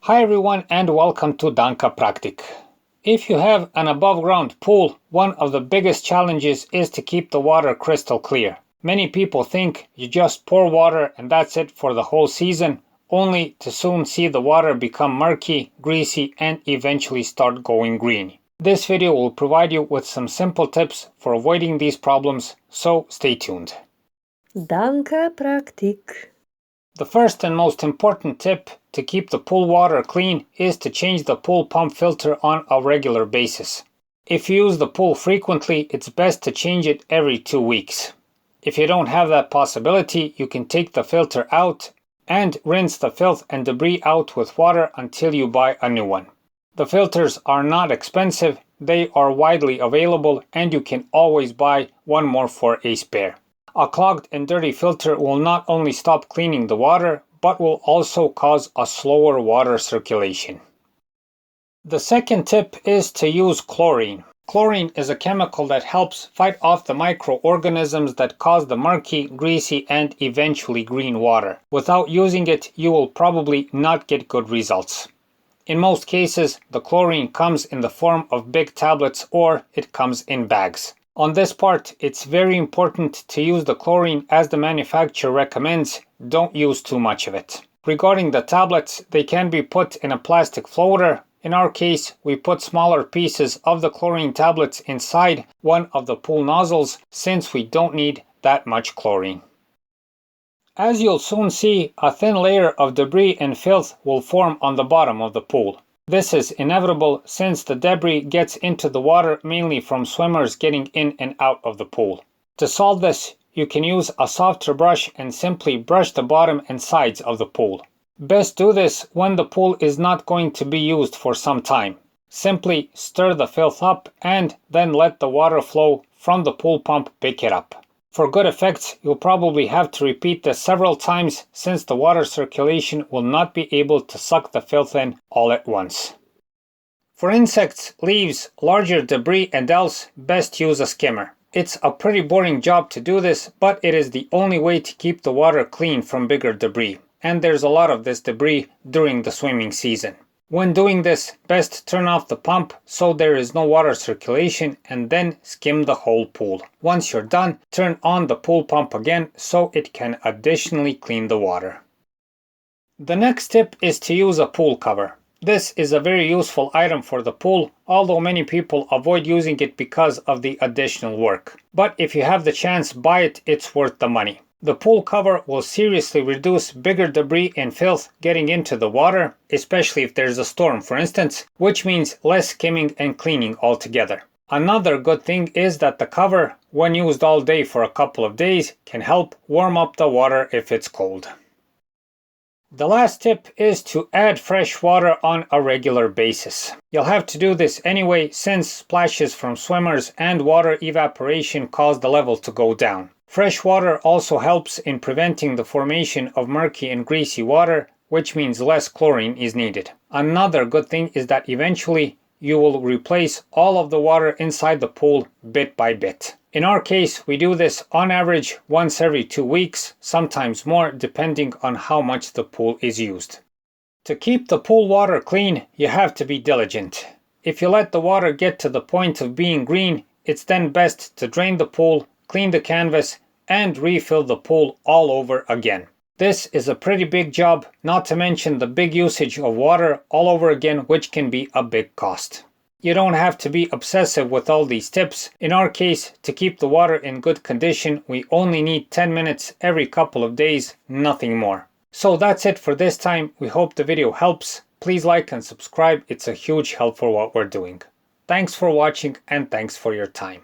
Hi everyone and welcome to Danka Praktik. If you have an above ground pool, one of the biggest challenges is to keep the water crystal clear. Many people think you just pour water and that's it for the whole season, only to soon see the water become murky, greasy and eventually start going green. This video will provide you with some simple tips for avoiding these problems, so stay tuned. Danka Praktik. The first and most important tip to keep the pool water clean is to change the pool pump filter on a regular basis. If you use the pool frequently, it's best to change it every 2 weeks. If you don't have that possibility, you can take the filter out and rinse the filth and debris out with water until you buy a new one. The filters are not expensive, they are widely available, and you can always buy one more for a spare. A clogged and dirty filter will not only stop cleaning the water, but will also cause a slower water circulation. The second tip is to use chlorine. Chlorine is a chemical that helps fight off the microorganisms that cause the murky, greasy, and eventually green water. Without using it, you will probably not get good results. In most cases, the chlorine comes in the form of big tablets or it comes in bags. On this part, it's very important to use the chlorine as the manufacturer recommends. Don't use too much of it. Regarding the tablets, they can be put in a plastic floater. In our case, we put smaller pieces of the chlorine tablets inside one of the pool nozzles since we don't need that much chlorine. As you'll soon see, a thin layer of debris and filth will form on the bottom of the pool. This is inevitable since the debris gets into the water mainly from swimmers getting in and out of the pool. To solve this, you can use a softer brush and simply brush the bottom and sides of the pool. Best do this when the pool is not going to be used for some time. Simply stir the filth up and then let the water flow from the pool pump pick it up. For good effects, you'll probably have to repeat this several times since the water circulation will not be able to suck the filth in all at once. For insects, leaves, larger debris and else, best use a skimmer. It's a pretty boring job to do this, but it is the only way to keep the water clean from bigger debris. And there's a lot of this debris during the swimming season. When doing this, best turn off the pump so there is no water circulation and then skim the whole pool. Once you're done, turn on the pool pump again so it can additionally clean the water. The next tip is to use a pool cover. This is a very useful item for the pool, although many people avoid using it because of the additional work. But if you have the chance, buy it, it's worth the money. The pool cover will seriously reduce bigger debris and filth getting into the water, especially if there's a storm for instance, which means less skimming and cleaning altogether. Another good thing is that the cover, when used all day for a couple of days, can help warm up the water if it's cold. The last tip is to add fresh water on a regular basis. You'll have to do this anyway since splashes from swimmers and water evaporation cause the level to go down. Fresh water also helps in preventing the formation of murky and greasy water, which means less chlorine is needed. Another good thing is that eventually you will replace all of the water inside the pool bit by bit. In our case, we do this on average once every 2 weeks, sometimes more depending on how much the pool is used. To keep the pool water clean, you have to be diligent. If you let the water get to the point of being green, it's then best to drain the pool, clean the canvas, and refill the pool all over again. This is a pretty big job, not to mention the big usage of water all over again, which can be a big cost. You don't have to be obsessive with all these tips. In our case, to keep the water in good condition, we only need 10 minutes every couple of days, nothing more. So that's it for this time. We hope the video helps. Please like and subscribe. It's a huge help for what we're doing. Thanks for watching and thanks for your time.